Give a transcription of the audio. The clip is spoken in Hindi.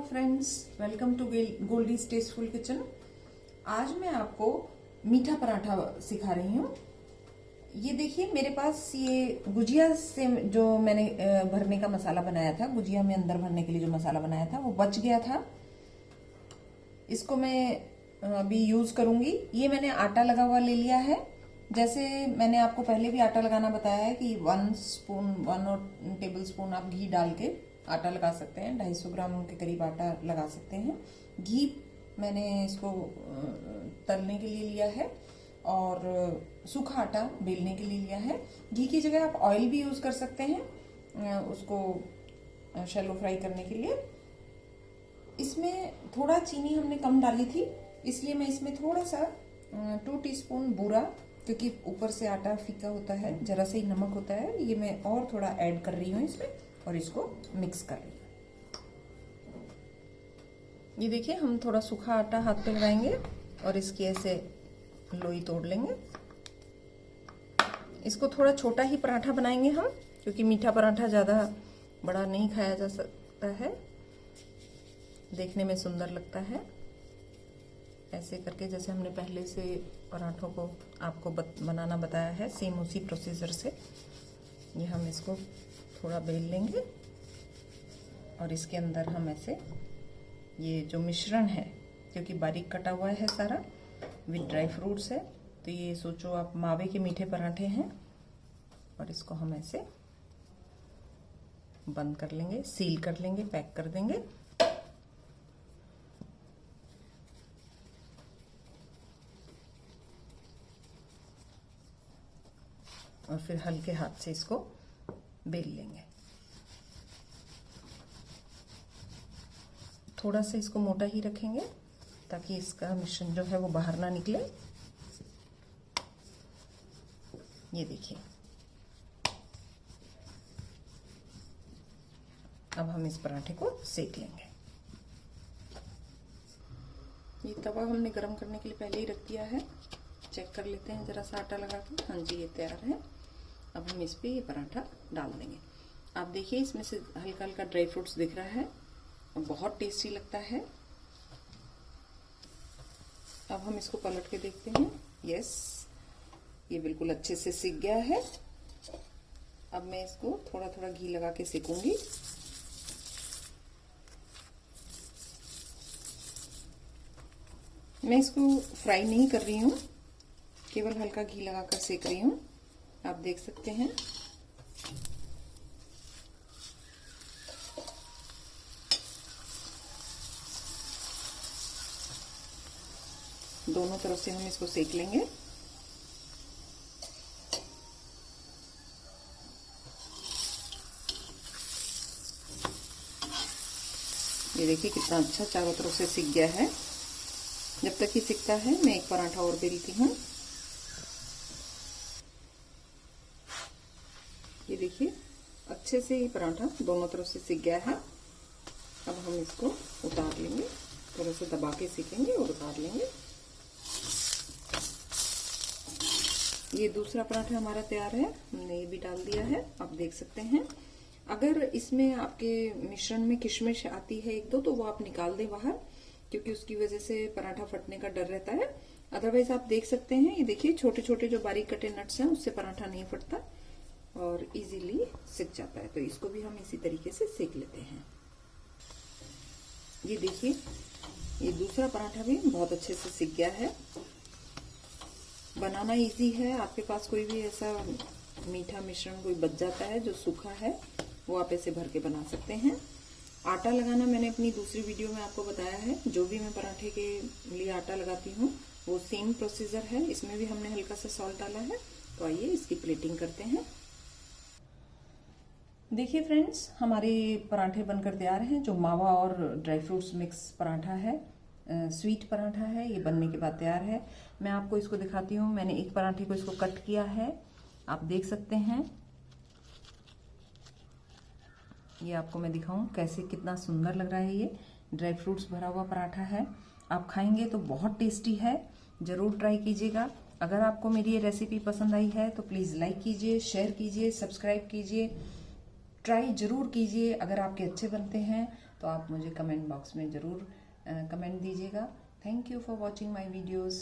Friends, welcome to Goldie's tasteful kitchen. आज मैं आपको मीठा पराठा सिखा रही हूँ। ये देखिए, मेरे पास ये गुजिया से जो मैंने भरने का मसाला बनाया था, गुजिया में अंदर भरने के लिए जो मसाला बनाया था वो बच गया था। इसको मैं अभी यूज करूंगी। ये मैंने आटा लगा हुआ ले लिया है। जैसे मैंने आपको पहले भी आटा लगाना बताया है कि 1 टेबल स्पून आप घी डाल के आटा लगा सकते हैं। 250 ग्राम के करीब आटा लगा सकते हैं। घी मैंने इसको तलने के लिए लिया है और सूखा आटा बेलने के लिए लिया है। घी की जगह आप ऑयल भी यूज कर सकते हैं उसको शैलो फ्राई करने के लिए। इसमें थोड़ा चीनी हमने कम डाली थी, इसलिए मैं इसमें थोड़ा सा 2 टीस्पून बूरा, क्योंकि ऊपर से आटा फीका होता है, जरा सा ही नमक होता है, ये मैं और थोड़ा ऐड कर रही हूँ इसमें और इसको मिक्स कर रही हूँ। ये देखिए, हम थोड़ा सूखा आटा हाथ पे लगाएंगे और इसकी ऐसे लोई तोड़ लेंगे। इसको थोड़ा छोटा ही पराठा बनाएंगे हम, क्योंकि मीठा पराठा ज़्यादा बड़ा नहीं खाया जा सकता है, देखने में सुंदर लगता है। ऐसे करके जैसे हमने पहले से पराठों को आपको बनाना बताया है, सेम उसी प्रोसीजर से ये हम इसको थोड़ा बेल लेंगे और इसके अंदर हम ऐसे ये जो मिश्रण है, क्योंकि बारीक कटा हुआ है सारा विद ड्राई फ्रूट्स है, तो ये सोचो आप मावे के मीठे पराठे हैं। और इसको हम ऐसे बंद कर लेंगे, सील कर लेंगे, पैक कर देंगे। और फिर हल्के हाथ से इसको बेल लेंगे। थोड़ा सा इसको मोटा ही रखेंगे ताकि इसका मिश्रण जो है वो बाहर ना निकले। ये देखिए, अब हम इस पराठे को सेक लेंगे। ये तवा हमने गरम करने के लिए पहले ही रख दिया है। चेक कर लेते हैं जरा सा आटा लगा के। हाँ जी, ये तैयार है। अब हम इस पे ये पराठा डाल देंगे। आप देखिए, इसमें से हल्का हल्का ड्राई फ्रूट्स दिख रहा है और बहुत टेस्टी लगता है। अब हम इसको पलट के देखते हैं। यस, ये बिल्कुल अच्छे से सिक गया है। अब मैं इसको थोड़ा थोड़ा घी लगा के सेकूंगी। मैं इसको फ्राई नहीं कर रही हूँ, केवल हल्का घी लगाकर सेक रही हूँ। आप देख सकते हैं। दोनों तरफ से हम इसको सेक लेंगे। ये देखिए कितना अच्छा चारों तरफ से सिक गया है। जब तक ये सिकता है मैं एक पराठा और बेलती हूँ। ये देखिए, अच्छे से ये पराठा दोनों तरफ से सिक गया है। अब हम इसको उतार लेंगे, थोड़ा सा दबा के सेकेंगे और उतार लेंगे। ये दूसरा पराठा हमारा तैयार है, हमने ये भी डाल दिया है। आप देख सकते हैं। अगर इसमें आपके मिश्रण में किशमिश आती है 1-2 तो वो आप निकाल दें बाहर, क्योंकि उसकी वजह से पराठा फटने का डर रहता है। अदरवाइज आप देख सकते हैं, ये देखिए छोटे छोटे जो बारीक कटे नट्स हैं उससे पराठा नहीं फटता और इजीली सिक जाता है। तो इसको भी हम इसी तरीके से सेक लेते हैं। ये देखिए, ये दूसरा पराठा भी बहुत अच्छे से सिक गया है। बनाना इजी है। आपके पास कोई भी ऐसा मीठा मिश्रण कोई बच जाता है जो सूखा है, वो आप ऐसे भर के बना सकते हैं। आटा लगाना मैंने अपनी दूसरी वीडियो में आपको बताया है। जो भी मैं पराठे के लिए आटा लगाती हूँ वो सेम प्रोसीजर है। इसमें भी हमने हल्का सा सॉल्ट डाला है। तो आइए इसकी प्लेटिंग करते हैं। देखिए फ्रेंड्स, हमारे पराठे बनकर तैयार हैं। जो मावा और ड्राई फ्रूट्स मिक्स पराठा है, स्वीट पराठा है, ये बनने के बाद तैयार है। मैं आपको इसको दिखाती हूँ। मैंने एक पराठे को इसको कट किया है, आप देख सकते हैं। ये आपको मैं दिखाऊं कैसे, कितना सुंदर लग रहा है। ये ड्राई फ्रूट्स भरा हुआ पराठा है। आप खाएंगे तो बहुत टेस्टी है, ज़रूर ट्राई कीजिएगा। अगर आपको मेरी ये रेसिपी पसंद आई है तो प्लीज़ लाइक कीजिए, शेयर कीजिए, सब्सक्राइब कीजिए, ट्राई ज़रूर कीजिए। अगर आपके अच्छे बनते हैं तो आप मुझे कमेंट बॉक्स में ज़रूर कमेंट दीजिएगा। Thank you for watching my videos.